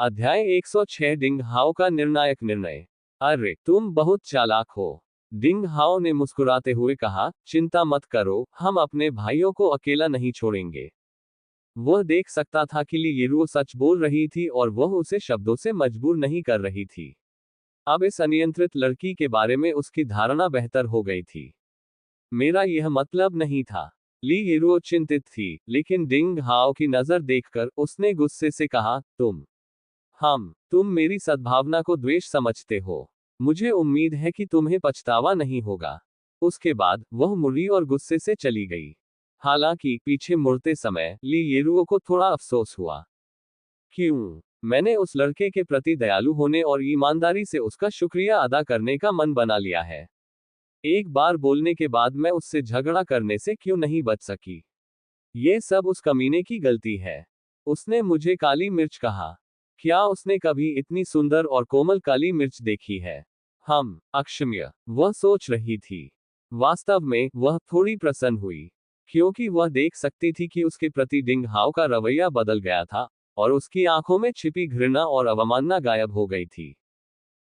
अध्याय 106 डिंग हाओ का निर्णायक निर्णय। अरे तुम बहुत चालाक हो, डिंग हाओ ने मुस्कुराते हुए कहा। चिंता मत करो, हम अपने भाइयों को अकेला नहीं छोड़ेंगे। वह देख सकता था कि ली येरुओ सच बोल रही थी और वह उसे शब्दों से मजबूर नहीं कर रही थी। अब इस अनियंत्रित लड़की के बारे में उसकी धारणा बेहतर हो गई थी। मेरा यह मतलब नहीं था। ली येरुओ चिंतित थी, लेकिन डिंग हाओ की नजर देखकर उसने गुस्से से कहा, तुम मेरी सद्भावना को द्वेष समझते हो। मुझे उम्मीद है कि तुम्हें पछतावा नहीं होगा। उसके बाद वह मुड़ी और गुस्से से चली गई। हालांकि पीछे मुड़ते समय ली येरुओ को थोड़ा अफसोस हुआ। क्यों? मैंने उस लड़के के प्रति दयालु होने और ईमानदारी से उसका शुक्रिया अदा करने का मन बना लिया है। एक बार बोलने के बाद मैं उससे झगड़ा करने से क्यों नहीं बच सकी? ये सब उस कमीने की गलती है। उसने मुझे काली मिर्च कहा। क्या उसने कभी इतनी सुंदर और कोमल काली मिर्च देखी है? अक्षम्य, वह सोच रही थी। वास्तव में वह थोड़ी प्रसन्न हुई, क्योंकि वह देख सकती थी कि उसके प्रति डिंग हाओ का रवैया बदल गया था, और उसकी आंखों में छिपी घृणा और अवमानना गायब हो गई थी।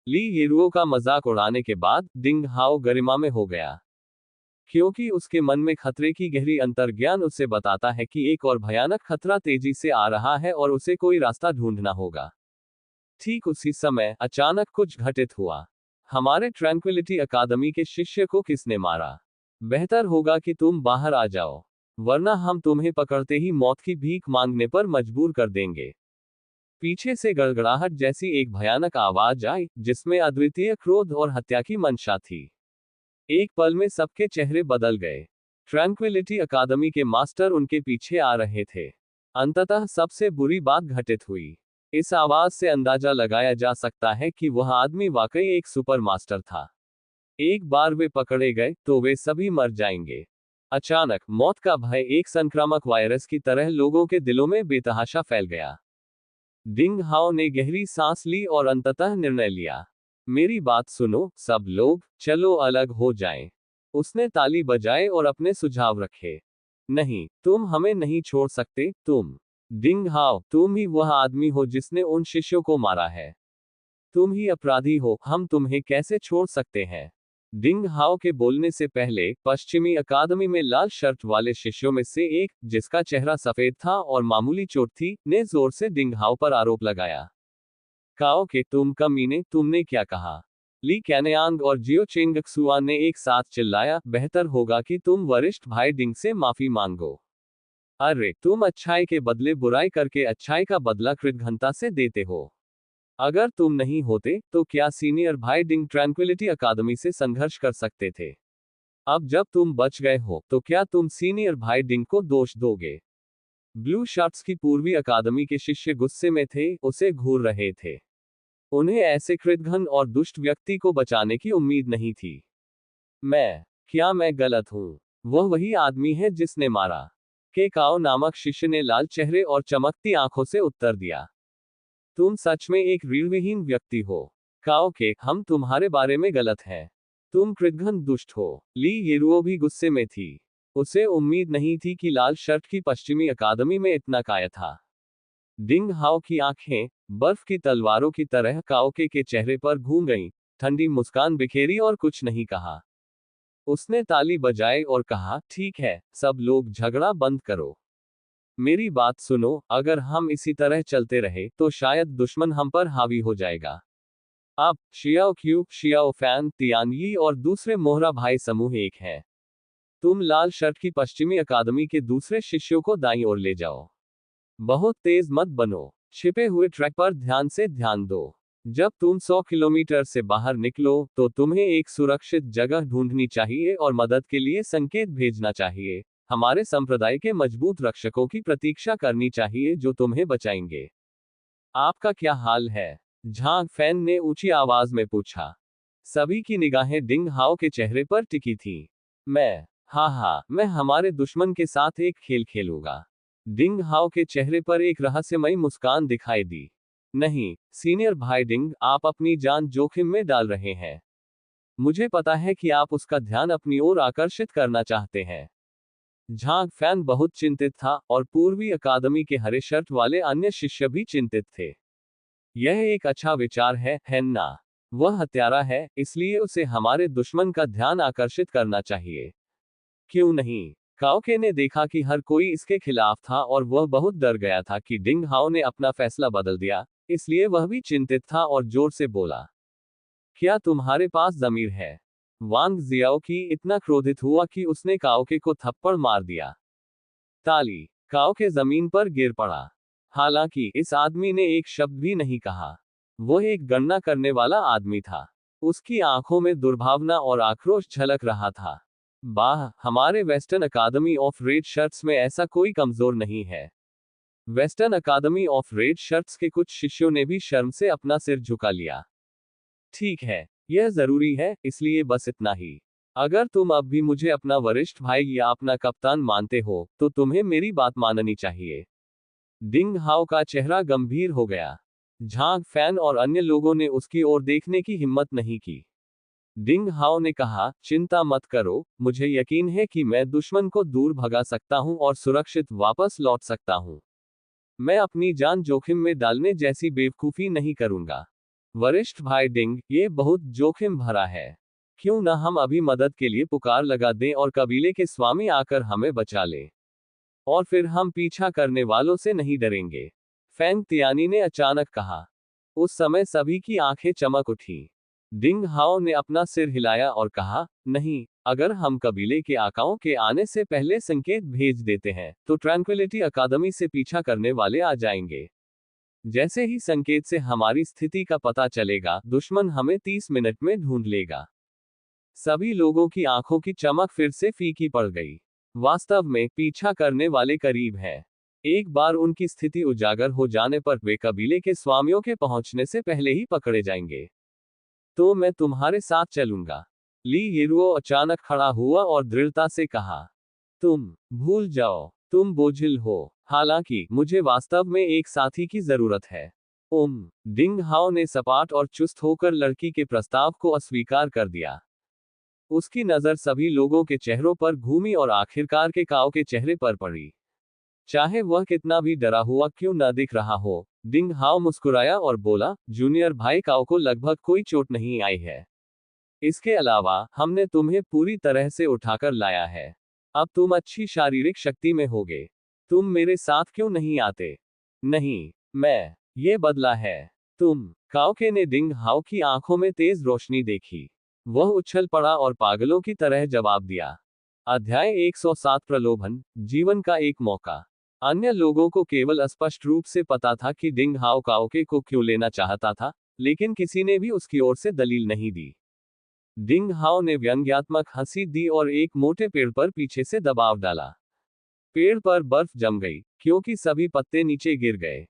ली येरुओ का मजाक उड़ाने के बाद डिंग हाओ गरिमा में हो गया, क्योंकि उसके मन में खतरे की गहरी अंतर्ज्ञान उसे बताता है कि एक और भयानक खतरा तेजी से आ रहा है और उसे कोई रास्ता ढूंढना होगा। ठीक उसी समय अचानक कुछ घटित हुआ। हमारे ट्रैंक्विलिटी अकादमी के शिष्य को किसने मारा? बेहतर होगा कि तुम बाहर आ जाओ, वरना हम तुम्हें पकड़ते ही मौत की भीख मांगने पर मजबूर कर देंगे। पीछे से गड़गड़ाहट जैसी एक भयानक आवाज आई, जिसमें अद्वितीय क्रोध और हत्या की मंशा थी। एक पल में सबके चेहरे बदल गए। ट्रैंक्विलिटी अकादमी के मास्टर उनके पीछे आ रहे थे। अंततः सबसे बुरी बात घटित हुई। इस आवाज से अंदाजा लगाया जा सकता है कि वह आदमी वाकई एक सुपर मास्टर था। एक बार वे पकड़े गए तो वे सभी मर जाएंगे। अचानक मौत का भय एक संक्रामक वायरस की तरह लोगों के दिलों में बेतहाशा फैल गया। डिंग हाओ ने गहरी सांस ली और अंततः निर्णय लिया। मेरी बात सुनो सब लोग, चलो अलग हो जाएं। उसने ताली बजाए और अपने सुझाव रखे। नहीं, तुम हमें नहीं छोड़ सकते। डिंग हाओ, तुम ही वह आदमी हो जिसने उन शिष्यों को मारा है। तुम ही अपराधी हो, हम तुम्हें कैसे छोड़ सकते हैं? डिंग हाओ के बोलने से पहले पश्चिमी अकादमी में लाल शर्ट वाले शिष्यों में से एक, जिसका चेहरा सफेद था और मामूली चोट थी, ने जोर से डिंग हाओ पर आरोप लगाया। काओ के तुम कमीने, तुमने क्या कहा? ली कैनयांग और जियो चेंगक्सुआन ने एक साथ चिल्लाया, बेहतर होगा कि तुम वरिष्ठ भाई डिंग से माफी मांगो। अरे तुम अच्छाई के बदले बुराई करके अच्छाई का बदला कृतघ्नता से देते हो। अगर तुम नहीं होते तो क्या सीनियर भाई डिंग ट्रैंक्विलिटी अकादमी से संघर्ष कर सकते थे? अब जब तुम बच गए हो तो क्या तुम सीनियर भाई डिंग को दोष दोगे? ब्लू शर्ट्स की पूर्वी अकादमी के शिष्य गुस्से में थे, उसे घूर रहे थे। उन्हें ऐसे कृतघ्न और दुष्ट व्यक्ति को बचाने की उम्मीद नहीं थी। क्या मैं गलत हूं? वह वही आदमी है जिसने मारा? के काओ नामक शिष्य ने लाल चेहरे और चमकती आंखों से उत्तर दिया। तुम सच में एक रीढ़विहीन व्यक्ति हो। काओ के, हम तुम्हारे बारे में गलत हैं। तुम कृतघ्न दुष्ट हो। ली येरुओ भी गुस्से में थी। उसे उम्मीद नहीं थी कि लाल शर्ट की पश्चिमी अकादमी में इतना काय था। डिंग हाओ की आंखें बर्फ की तलवारों की तरह काओके के चेहरे पर घूम गईं, ठंडी मुस्कान बिखेरी और कुछ नहीं कहा। उसने ताली बजाई और कहा, ठीक है, सब लोग झगड़ा बंद करो। मेरी बात सुनो, अगर हम इसी तरह चलते रहे तो शायद दुश्मन हम पर हावी हो जाएगा। अब शियाओ क्यू, शियाओ फैन, तियानयी और दूसरे मोहरा भाई समूह एक है। तुम लाल शर्ट की पश्चिमी अकादमी के दूसरे शिष्यों को दाईं ओर ले जाओ। बहुत तेज मत बनो। छिपे हुए ट्रैक पर ध्यान से ध्यान दो। जब तुम 100 किलोमीटर से बाहर निकलो तो तुम्हें एक सुरक्षित जगह ढूंढनी चाहिए और मदद के लिए संकेत भेजना चाहिए। हमारे संप्रदाय के मजबूत रक्षकों की प्रतीक्षा करनी चाहिए जो तुम्हें बचाएंगे। आपका क्या हाल है? झांग फैन ने ऊंची आवाज में पूछा। सभी की निगाहें डिंग हाओ के चेहरे पर टिकी थी। मैं हमारे दुश्मन के साथ एक खेल खेलूंगा। डिंग हाओ के चेहरे पर एक रहस्यमयी मुस्कान दिखाई दी। नहीं, सीनियर भाई डिंग, आप अपनी जान जोखिम में डाल रहे हैं। मुझे पता है कि आप उसका ध्यान अपनी ओर आकर्षित करना चाहते हैं। झांग फैन बहुत चिंतित था और पूर्वी अकादमी के हरे शर्ट वाले अन्य शिष्य भी चिंतित थे। यह एक अच्छा विचार है ना? वह हत्यारा है, इसलिए उसे हमारे दुश्मन का ध्यान आकर्षित करना चाहिए। क्यों नहीं? काओके ने देखा कि हर कोई इसके खिलाफ था और वह बहुत डर गया था कि डिंग हाओ ने अपना फैसला बदल दिया, इसलिए वह भी चिंतित था और जोर से बोला, क्या तुम्हारे पास ज़मीर है? वांग जियाओ की इतना क्रोधित हुआ कि उसने काओके को थप्पड़ मार दिया। ताली। काओके जमीन पर गिर पड़ा। हालांकि इस आदमी ने एक शब्द भी नहीं कहा। वह एक गणना करने वाला आदमी था। उसकी आंखों में दुर्भावना और आक्रोश झलक रहा था। बाह, हमारे western academy of red shirts में ऐसा कोई कमजोर नहीं है। Western academy of red shirts के कुछ शिष्यों ने भी शर्म से अपना सिर झुका लिया। ठीक है, यह जरूरी है, इसलिए बस इतना ही। अगर तुम अब भी मुझे अपना वरिष्ठ भाई या अपना कप्तान मानते हो, तो तुम्हें मेरी बात माननी चाहिए। डिंग हाओ का चेहरा गंभीर हो गया। झांग फैन और अन्य लोगों ने उसकी ओर देखने की हिम्मत नहीं की। डिंग हाओ ने कहा, चिंता मत करो, मुझे यकीन है कि मैं दुश्मन को दूर भगा सकता हूं और सुरक्षित वापस लौट सकता हूं। मैं अपनी जान जोखिम में डालने जैसी बेवकूफी नहीं करूंगा। वरिष्ठ भाई डिंग, ये बहुत जोखिम भरा है। क्यों न हम अभी मदद के लिए पुकार लगा दें और कबीले के स्वामी आकर हमें बचा लें। और फिर हम पीछा करने वालों से नहीं डरेंगे। फैंग तियानी ने अचानक कहा। उस समय सभी की आंखें चमक उठी। डिंग हाओ ने अपना सिर हिलाया और कहा, नहीं, अगर हम कबीले के आकाओं के आने से पहले संकेत भेज देते हैं, तो ट्रैंक्विलिटी अकादमी से पीछा करने वाले आ जाएंगे। जैसे ही संकेत से हमारी स्थिति का पता चलेगा, दुश्मन हमें 30 मिनट में ढूंढ लेगा। सभी लोगों की आंखों की चमक फिर से फीकी पड़ गई। वास्तव में पीछा करने वाले करीब हैं। एक बार उनकी स्थिति उजागर हो जाने पर वे कबीले के स्वामियों के पहुंचने से पहले ही पकड़े जाएंगे। तो मैं तुम्हारे साथ चलूंगा। ली येरुओ अचानक खड़ा हुआ और दृढ़ता से कहा, तुम भूल जाओ, तुम बोझिल हो। हालांकि मुझे वास्तव में एक साथी की जरूरत है। डिंग हाओ ने सपाट और चुस्त होकर लड़की के प्रस्ताव को अस्वीकार कर दिया। उसकी नजर सभी लोगों के चेहरों पर घूमी और आखिरकार के काओ के चेहरे पर पड़ी। चाहे वह कितना भी डरा हुआ क्यों न दिख रहा हो, डिंग हाओ मुस्कुराया और बोला, जूनियर भाई काओ को लगभग कोई चोट नहीं आई है। इसके अलावा हमने तुम्हें पूरी तरह से उठाकर लाया है। अब तुम अच्छी शारीरिक शक्ति में होगे। तुम मेरे साथ क्यों नहीं आते? नहीं, ये बदला है। काओके ने डिंग हाओ की आंखों में तेज रोशनी देखी। वह उछल पड़ा और पागलों की तरह जवाब दिया। अध्याय 107 प्रलोभन, जीवन का एक मौका। अन्य लोगों को केवल अस्पष्ट रूप से पता था कि डिंग हाओ काओके को क्यों लेना चाहता था, लेकिन किसी ने भी उसकी ओर से दलील नहीं दी। डिंग हाओ ने व्यंग्यात्मक हंसी दी और एक मोटे पेड़ पर पीछे से दबाव डाला। पेड़ पर बर्फ जम गई, क्योंकि सभी पत्ते नीचे गिर गए।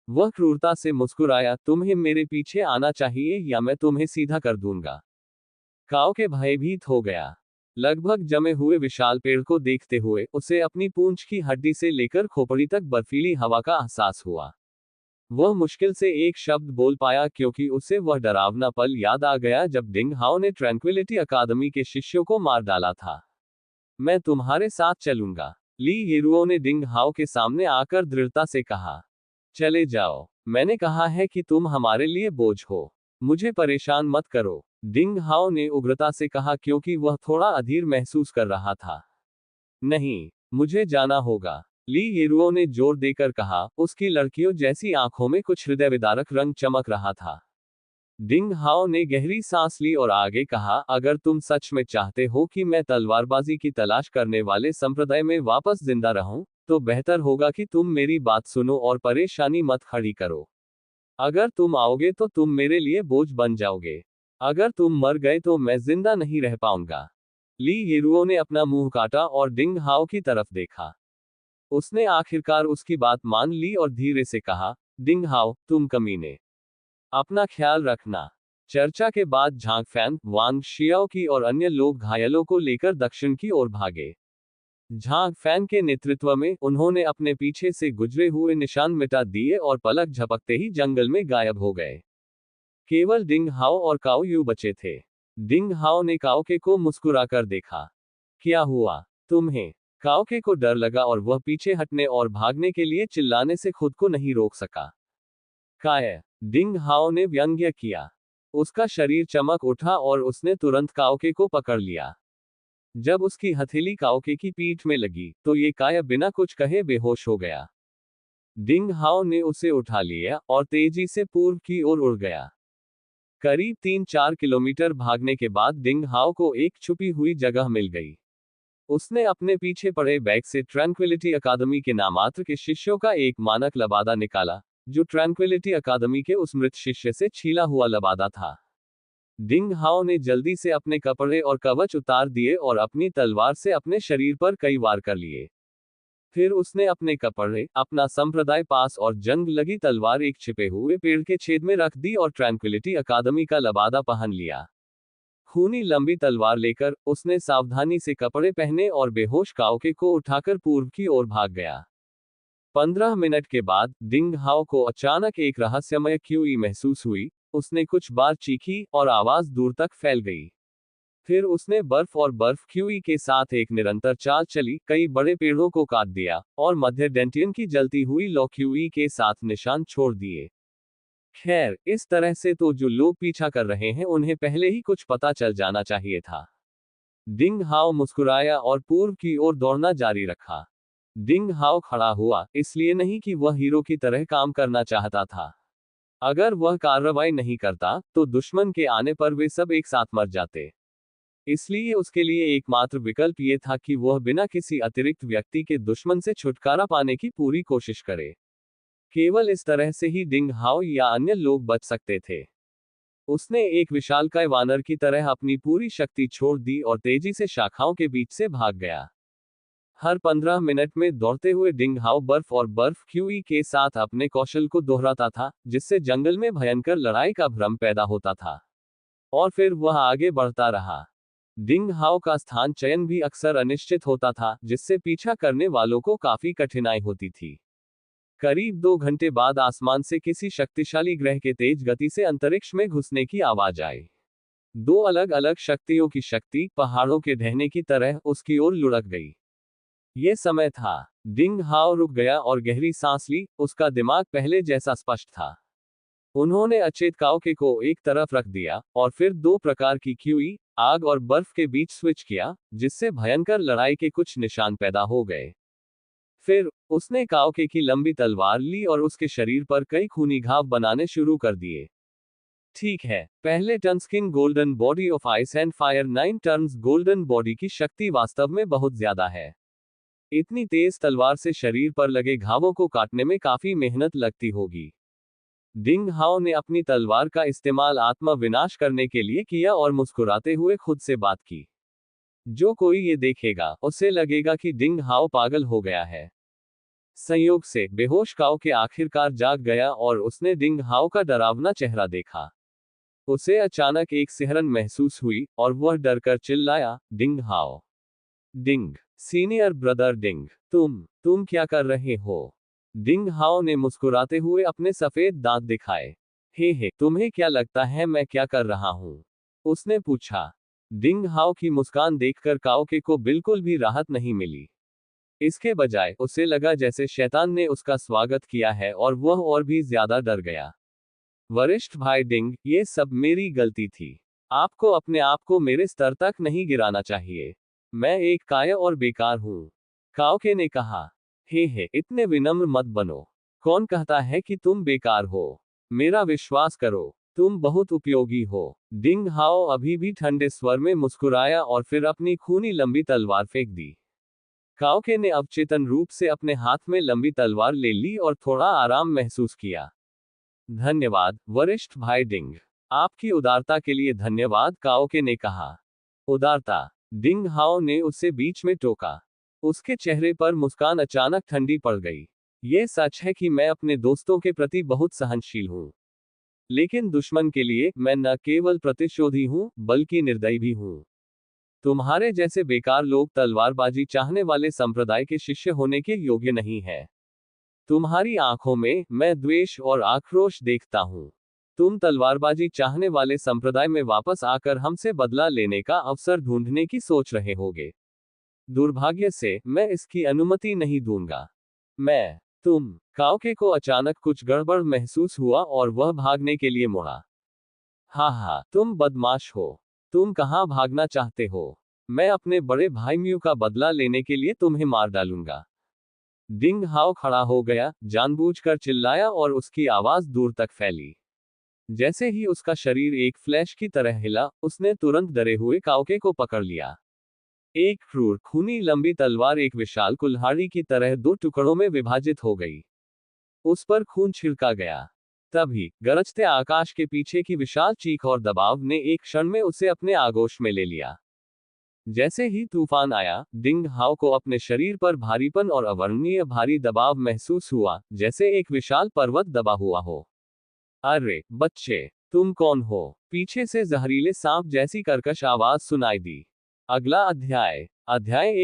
वह क्रूरता से मुस्कुराया, तुम्हें मेरे पीछे आना चाहिए या मैं तुम्हें सीधा कर दूंगा। काओ के भयभीत हो गया। लगभग जमे हुए विशाल पेड़ को देखते हुए उसे अपनी पूंछ की हड्डी से लेकर खोपड़ी तक बर्फीली हवा का एहसास हुआ। वह मुश्किल से एक शब्द बोल पाया क्योंकि उसे वह डरावना पल याद आ गया जब डिंग हाओ ने ट्रैंक्विलिटी अकादमी के शिष्यों को मार डाला था। मैं तुम्हारे साथ चलूंगा। ली येरुओ ने डिंग हाओ के सामने आकर दृढ़ता से कहा। चले जाओ, मैंने कहा है कि तुम हमारे लिए बोझ हो। मुझे परेशान मत करो, डिंग हाओ ने उग्रता से कहा क्योंकि वह थोड़ा अधीर महसूस कर रहा था। नहीं, मुझे जाना होगा, ली येरुओ ने जोर देकर कहा। उसकी लड़कियों जैसी आंखों में कुछ हृदय विदारक रंग चमक रहा था। डिंग हाओ ने गहरी सांस ली और आगे कहा, अगर तुम सच में चाहते हो कि मैं तलवारबाजी की तलाश करने वाले संप्रदाय में वापस जिंदा रहूं, तो बेहतर होगा कि तुम मेरी बात सुनो और परेशानी मत खड़ी करो। अगर तुम आओगे तो तुम मेरे लिए बोझ बन जाओगे। अगर तुम मर गए तो मैं जिंदा नहीं रह पाऊंगा। ली येरुओ ने अपना मुंह काटा और डिंग हाओ की तरफ देखा। उसने आखिरकार उसकी बात मान ली और धीरे से कहा, डिंग हाओ, तुम कमीने। अपना ख्याल रखना। चर्चा के बाद झांग फैन, वांग शियाओ की और अन्य लोग घायलों को लेकर दक्षिण की ओर भागे। झांग फैन के नेतृत्व में उन्होंने अपने पीछे से गुजरे हुए निशान मिटा दिए और पलक झपकते ही जंगल में गायब हो गए। केवल डिंग हाओ और काओ यू बचे थे। डिंग हाओ ने काओके को मुस्कुराकर देखा। क्या हुआ तुम्हें? काओके को डर लगा और वह पीछे हटने और भागने के लिए चिल्लाने से खुद को नहीं रोक सका। काय डिंग हाओ ने व्यंग्य किया। उसका शरीर चमक उठा और उसने तुरंत काओके को पकड़ लिया। जब उसकी हथेली काओके की पीठ में लगी तो ये काया बिना कुछ कहे बेहोश हो गया। डिंग हाओ ने उसे उठा लिया और तेजी से पूर्व की ओर उड़ गया। करीब 3-4 किलोमीटर भागने के बाद डिंग हाओ को एक छुपी हुई जगह मिल गई। उसने अपने पीछे पड़े बैग से ट्रैंक्विलिटी अकादमी के नामात्र के शिष्यों का एक मानक लबादा निकाला, जो ट्रैंक्विलिटी अकादमी के उस मृत शिष्य से छीला हुआ लबादा था। डिंग हाओ ने जल्दी से अपने कपड़े और कवच उतार दिए और अपनी तलवार से अपने शरीर पर कई वार कर लिए। फिर उसने अपने कपड़े, अपना संप्रदाय पास और जंग लगी तलवार एक छिपे हुए पेड़ के छेद में रख दी और ट्रैंक्विलिटी अकादमी का लबादा पहन लिया। खूनी लंबी तलवार लेकर उसने सावधानी से कपड़े पहने और बेहोश काओके को उठाकर पूर्व की ओर भाग गया। 15 मिनट के बाद डिंग हाओ को अचानक एक रहस्यमय क्यूई महसूस हुई। उसने कुछ बार चीखी और आवाज दूर तक फैल गई। फिर उसने बर्फ और बर्फ क्यूई के साथ एक निरंतर चाल चली, कई बड़े पेड़ों को काट दिया और मध्य डेंटियन की जलती हुई लौ क्यूई के साथ निशान छोड़ दिए। खैर, इस तरह से तो जो लोग पीछा कर रहे हैं उन्हें पहले ही कुछ पता चल जाना चाहिए था। डिंग हाओ मुस्कुराया और पूर्व की ओर दौड़ना जारी रखा। डिंग हाओ खड़ा हुआ, इसलिए नहीं कि वह हीरो की तरह काम करना चाहता था। अगर वह कार्रवाई नहीं करता तो दुश्मन के आने पर वे सब एक साथ मर जाते। इसलिए उसके लिए एकमात्र विकल्प ये था कि वह बिना किसी अतिरिक्त व्यक्ति के दुश्मन से छुटकारा पाने की पूरी कोशिश करे। केवल इस तरह से ही डिंग हाओ या अन्य लोग बच सकते थे। उसने एक विशालकाय वानर की तरह अपनी पूरी शक्ति छोड़ दी और तेजी से शाखाओं के बीच से भाग गया। हर 15 मिनट में दौड़ते हुए डिंग हाओ बर्फ और बर्फ क्यूई के साथ अपने कौशल को दोहराता था, जिससे जंगल में भयंकर लड़ाई का भ्रम पैदा होता था। और फिर वह आगे बढ़ता रहा। डिंग हाओ का स्थान चयन भी अक्सर अनिश्चित होता था, जिससे पीछा करने वालों को काफी कठिनाई होती थी। करीब 2 घंटे बाद आसमान से किसी शक्तिशाली ग्रह के तेज गति से अंतरिक्ष में घुसने की आवाज आई। 2 अलग अलग शक्तियों की शक्ति पहाड़ों के ढहने की तरह उसकी ओर लुढ़क गई। यह समय था। डिंग हाओ रुक गया और गहरी सांस ली। उसका दिमाग पहले जैसा स्पष्ट था। उन्होंने अचेत काओके को एक तरफ रख दिया और फिर 2 प्रकार की क्यूई, आग और बर्फ के बीच स्विच किया, जिससे भयंकर लड़ाई के कुछ निशान पैदा हो गए। फिर उसने काओके की लंबी तलवार ली और उसके शरीर पर कई खूनी घाव बनाने शुरू कर दिए। ठीक है, पहले टर्न्सकिन golden body of ice and fire 9 turns golden body की शक्ति वास्तव में बहुत ज्यादा है। इतनी तेज तलवार से शरीर पर लगे घावों को काटने में काफी मेहनत लगती होगी। डिंग हाओ ने अपनी तलवार का इस्तेमाल आत्मा विनाश करने के लिए किया और मुस्कुराते हुए खुद से बात की। जो कोई ये देखेगा उसे लगेगा कि डिंग हाओ पागल हो गया है। संयोग से बेहोश काओ के आखिरकार जाग गया और उसने डिंग हाओ का डरावना चेहरा देखा। उसे अचानक एक सिहरन महसूस हुई और वह डरकर चिल्लाया, डिंग हाओ। डिंग, सीनियर ब्रदर डिंग, तुम क्या कर रहे हो? डिंग हाओ ने मुस्कुराते हुए अपने सफेद दांत दिखाए। हे, तुम्हें क्या लगता है मैं क्या कर रहा हूं? उसने पूछा। डिंग हाओ की मुस्कान देखकर काओके को बिल्कुल भी राहत नहीं मिली। इसके बजाय उसे लगा जैसे शैतान ने उसका स्वागत किया है और वह और भी ज्यादा डर गया। वरिष्ठ भाई डिंग, ये सब मेरी गलती थी। आपको अपने आप को मेरे स्तर तक नहीं गिराना चाहिए। मैं एक काया और बेकार हूं। काओके ने कहा। हे, इतने विनम्र मत बनो। कौन कहता है कि तुम बेकार हो? मेरा विश्वास करो, तुम बहुत उपयोगी हो। डिंग हाओ अभी भी ठंडे स्वर में मुस्कुराया और फिर अपनी खूनी लंबी तलवार फेंक दी। काओके ने अवचेतन रूप से अपने हाथ में लंबी तलवार ले ली और थोड़ा आराम महसूस किया। धन्यवाद, वरिष्ठ भाई डिंग। आपकी उदारता के लिए धन्यवाद, काओके ने कहा। उदारता? डिंग हाओ ने उसे बीच में टोका। उसके चेहरे पर मुस्कान अचानक ठंडी पड़ गई। यह सच है कि मैं अपने दोस्तों के प्रति बहुत सहनशील हूं, लेकिन दुश्मन के लिए मैं न केवल प्रतिशोधी हूं, बल्कि निर्दयी भी हूं। तुम्हारे जैसे बेकार लोग तलवारबाजी चाहने वाले संप्रदाय के शिष्य होने के योग्य नहीं है। तुम्हारी आंखों में मैं द्वेष और आक्रोश देखता हूं। तुम तलवारबाजी चाहने वाले संप्रदाय में वापस आकर हमसे बदला लेने का अवसर ढूंढने की सोच रहे होगे। दुर्भाग्य से मैं इसकी अनुमति नहीं दूंगा। मैं काओके को अचानक कुछ गड़बड़ महसूस हुआ और वह भागने के लिए मुड़ा। हा, तुम बदमाश हो। तुम कहाँ भागना चाहते हो? मैं अपने बड़े भाई म्यू का बदला लेने के लिए तुम्हें मार डालूंगा। डिंग हाओ खड़ा हो गया, जानबूझकर चिल्लाया और उसकी आवाज दूर तक फैली। जैसे ही उसका शरीर एक फ्लैश की तरह हिला, उसने तुरंत डरे हुए काओके को पकड़ लिया। एक क्रूर खूनी लंबी तलवार एक विशाल कुल्हाड़ी की तरह दो टुकड़ों में विभाजित हो गई। उस पर खून छिड़का गया। तभी गरजते आकाश के पीछे की विशाल चीख और दबाव ने एक क्षण में उसे अपने आगोश में ले लिया। जैसे ही तूफान आया, डिंग हाओ को अपने शरीर पर भारीपन और अवर्णनीय भारी दबाव महसूस हुआ, जैसे एक विशाल पर्वत दबा हुआ हो। अरे बच्चे, तुम कौन हो? पीछे से जहरीले सांप जैसी कर्कश आवाज सुनाई दी। अगला अध्याय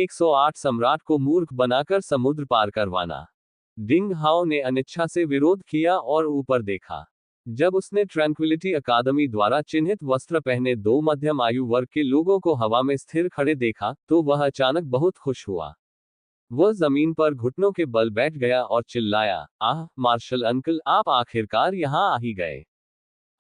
108 सम्राट को मूर्ख बनाकर समुद्र पार करवाना। डिंग हाओ ने अनिच्छा से विरोध किया और ऊपर देखा। जब उसने ट्रैंक्विलिटी अकादमी द्वारा चिन्हित वस्त्र पहने दो मध्यम आयु वर्ग के लोगों को हवा में स्थिर खड़े देखा, तो वह अचानक बहुत खुश हुआ। वह जमीन पर घुटनों के बल बैठ गया और चिल्लाया, आह मार्शल अंकल, आप आखिरकार यहाँ आ ही गए।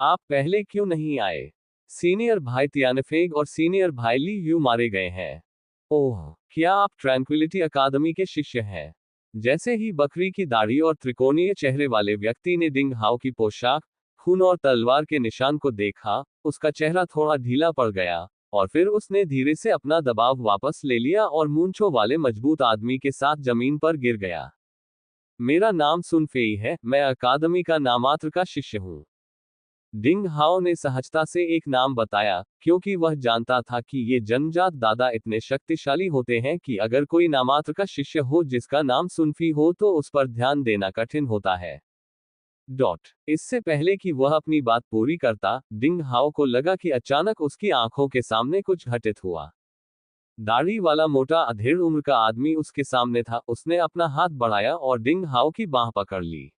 आप पहले क्यों नहीं आए? सीनियर भाई तियानफेग और सीनियर भाई ली यू मारे गए हैं। ओह, क्या आप ट्रैंक्विलिटी अकादमी के शिष्य हैं? जैसे ही बकरी की दाढ़ी और त्रिकोणीय चेहरे वाले व्यक्ति ने डिंग हाओ की पोशाक, खून और तलवार के निशान को देखा, उसका चेहरा थोड़ा ढीला पड़ गया, और फिर उसने धीरे से अपना दबाव वापस ले लिया और मूंछों वाले मजबूत आदमी के साथ जमीन पर गिर गया। मेरा नाम सुन फेई है, मैं अकादमी का नामात्र का शिष्य हूँ। डिंग हाओ ने सहजता से एक नाम बताया, क्योंकि वह जानता था कि ये जन्मजात दादा इतने शक्तिशाली होते हैं कि अगर कोई नामात्र का शिष्य हो जिसका नाम सुनफी हो तो उस पर ध्यान देना कठिन होता है। इससे पहले कि वह अपनी बात पूरी करता, डिंग हाओ को लगा कि अचानक उसकी आंखों के सामने कुछ घटित हुआ। दाढ़ी वाला मोटा अधेड़ उम्र का आदमी उसके सामने था। उसने अपना हाथ बढ़ाया और डिंग हाओ की बांह पकड़ ली।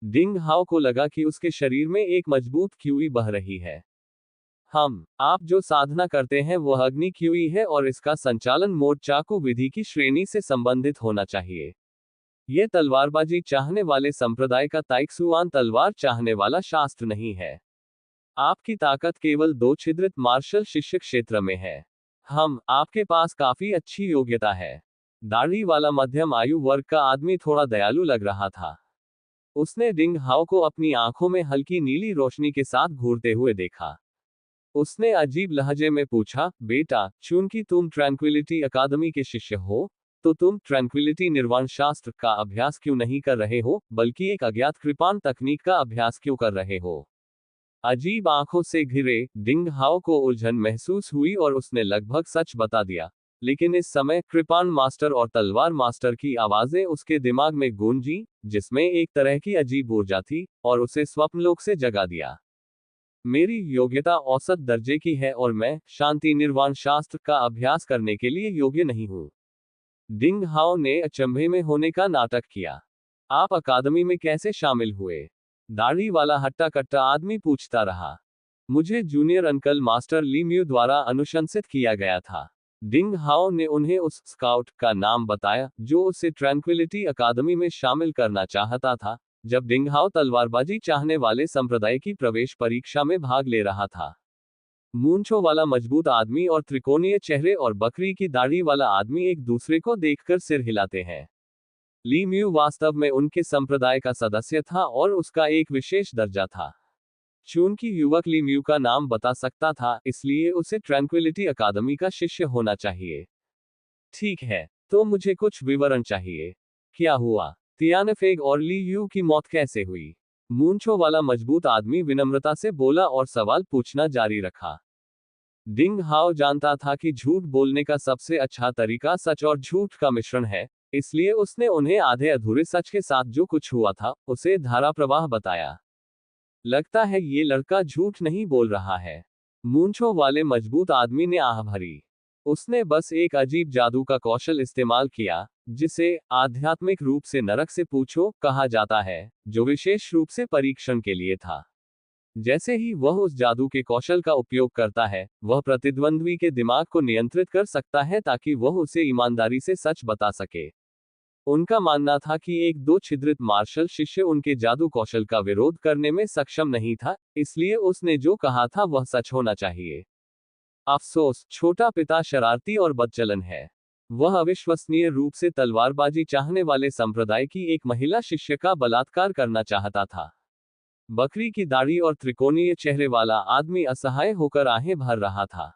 डिंग हाओ को लगा कि उसके शरीर में एक मजबूत क्यूई बह रही है। आप जो साधना करते हैं वह अग्नि क्यूई है और इसका संचालन मोड चाकू विधि की श्रेणी से संबंधित होना चाहिए। यह तलवारबाजी चाहने वाले संप्रदाय का ताइक्सुआन तलवार चाहने वाला शास्त्र नहीं है। आपकी ताकत केवल दो छिद्रित मार्शल शिष्य क्षेत्र में है। आपके पास काफी अच्छी योग्यता है। दाढ़ी वाला मध्यम आयु वर्ग का आदमी थोड़ा दयालु लग रहा था। उसने डिंग हाओ को अपनी आंखों में हल्की नीली रोशनी के साथ घूरते हुए देखा। उसने अजीब लहजे में पूछा, बेटा, चूंकि तुम ट्रैंक्विलिटी अकादमी के शिष्य हो, तो तुम ट्रैंक्विलिटी निर्वाण शास्त्र का अभ्यास क्यों नहीं कर रहे हो, बल्कि एक अज्ञात कृपाण तकनीक का अभ्यास क्यों कर रहे हो? अजीब आंखों से घिरे डिंग हाओ को उलझन महसूस हुई और उसने लगभग सच बता दिया। लेकिन इस समय कृपाण मास्टर और तलवार मास्टर की आवाजें उसके दिमाग में गूंजी, जिसमें एक तरह की अजीब ऊर्जा थी, और उसे स्वप्नलोक से जगा दिया। मेरी योग्यता औसत दर्जे की है और मैं शांति निर्वाण शास्त्र का अभ्यास करने के लिए योग्य नहीं हूँ। डिंग हाओ ने अचंभे में होने का नाटक किया। आप अकादमी में कैसे शामिल हुए? दाढ़ी वाला हट्टा कट्टा आदमी पूछता रहा। मुझे जूनियर अंकल मास्टर ली म्यू द्वारा अनुशंसित किया गया था। डिंग हाओ ने उन्हें उस स्काउट का नाम बताया जो उसे ट्रैंक्विलिटी अकादमी में शामिल करना चाहता था, जब डिंग हाओ तलवारबाजी चाहने वाले संप्रदाय की प्रवेश परीक्षा में भाग ले रहा था। मूंछों वाला मजबूत आदमी और त्रिकोणीय चेहरे और बकरी की दाढ़ी वाला आदमी एक दूसरे को देखकर सिर हिलाते हैं। ली म्यू वास्तव में उनके संप्रदाय का सदस्य था और उसका एक विशेष दर्जा था। चूंकि युवक ली म्यू का नाम बता सकता था, इसलिए उसे ट्रैंक्विलिटी अकादमी का शिष्य होना चाहिए। ठीक है, तो मुझे कुछ विवरण चाहिए। क्या हुआ? तियानफेग और ली यू की मौत कैसे हुई? मूंछों वाला मजबूत आदमी विनम्रता से बोला और सवाल पूछना जारी रखा। डिंग हाओ जानता था कि झूठ बोलने का सबसे अच्छा तरीका सच और झूठ का मिश्रण है, इसलिए उसने उन्हें आधे अधूरे सच के साथ जो कुछ हुआ था, उसे धारा प्रवाह बताया। लगता है ये लड़का झूठ नहीं बोल रहा है, मूंछों वाले मजबूत आदमी ने आह भरी। उसने बस एक अजीब जादू का कौशल इस्तेमाल किया, जिसे आध्यात्मिक रूप से नरक से पूछो कहा जाता है, जो विशेष रूप से परीक्षण के लिए था। जैसे ही वह उस जादू के कौशल का उपयोग करता है, वह प्रतिद्वंद्वी के दिमाग को नियंत्रित कर सकता है ताकि वह उसे ईमानदारी से सच बता सके। उनका मानना था कि एक दो छिद्रित मार्शल शिष्य उनके जादू कौशल का विरोध करने में सक्षम नहीं था, इसलिए उसने जो कहा था वह सच होना चाहिए। अफसोस, छोटा पिता शरारती और बदचलन है। वह अविश्वसनीय रूप से तलवारबाजी चाहने वाले संप्रदाय की एक महिला शिष्य का बलात्कार करना चाहता था। बकरी की दाढ़ी और त्रिकोणीय चेहरे वाला आदमी असहाय होकर आहें भर रहा था।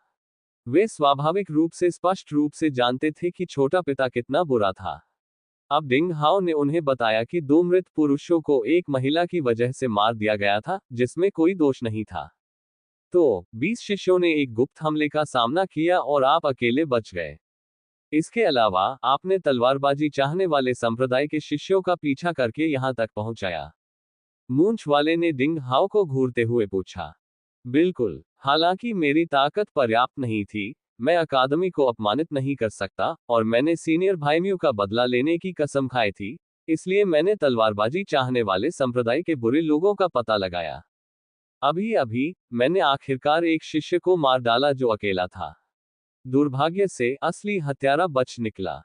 वे स्वाभाविक रूप से स्पष्ट रूप से जानते थे कि छोटा पिता कितना बुरा था। अब डिंग हाओ ने उन्हें बताया कि दो मृत पुरुषों को एक महिला की वजह से मार दिया गया था, जिसमें कोई दोष नहीं था। तो 20 शिष्यों ने एक गुप्त हमले का सामना किया और आप अकेले बच गए। इसके अलावा आपने तलवारबाजी चाहने वाले संप्रदाय के शिष्यों का पीछा करके यहां तक पहुंचाया। मूंछ वाले ने डिंग हाओ को घूरते हुए पूछा। बिल्कुल, हालांकि मेरी ताकत पर्याप्त नहीं थी, मैं अकादमी को अपमानित नहीं कर सकता, और मैंने सीनियर भाइयों का बदला लेने की कसम खाई थी, इसलिए मैंने तलवारबाजी चाहने वाले संप्रदाय के बुरे लोगों का पता लगाया। अभी अभी मैंने आखिरकार एक शिष्य को मार डाला जो अकेला था। दुर्भाग्य से असली हत्यारा बच निकला।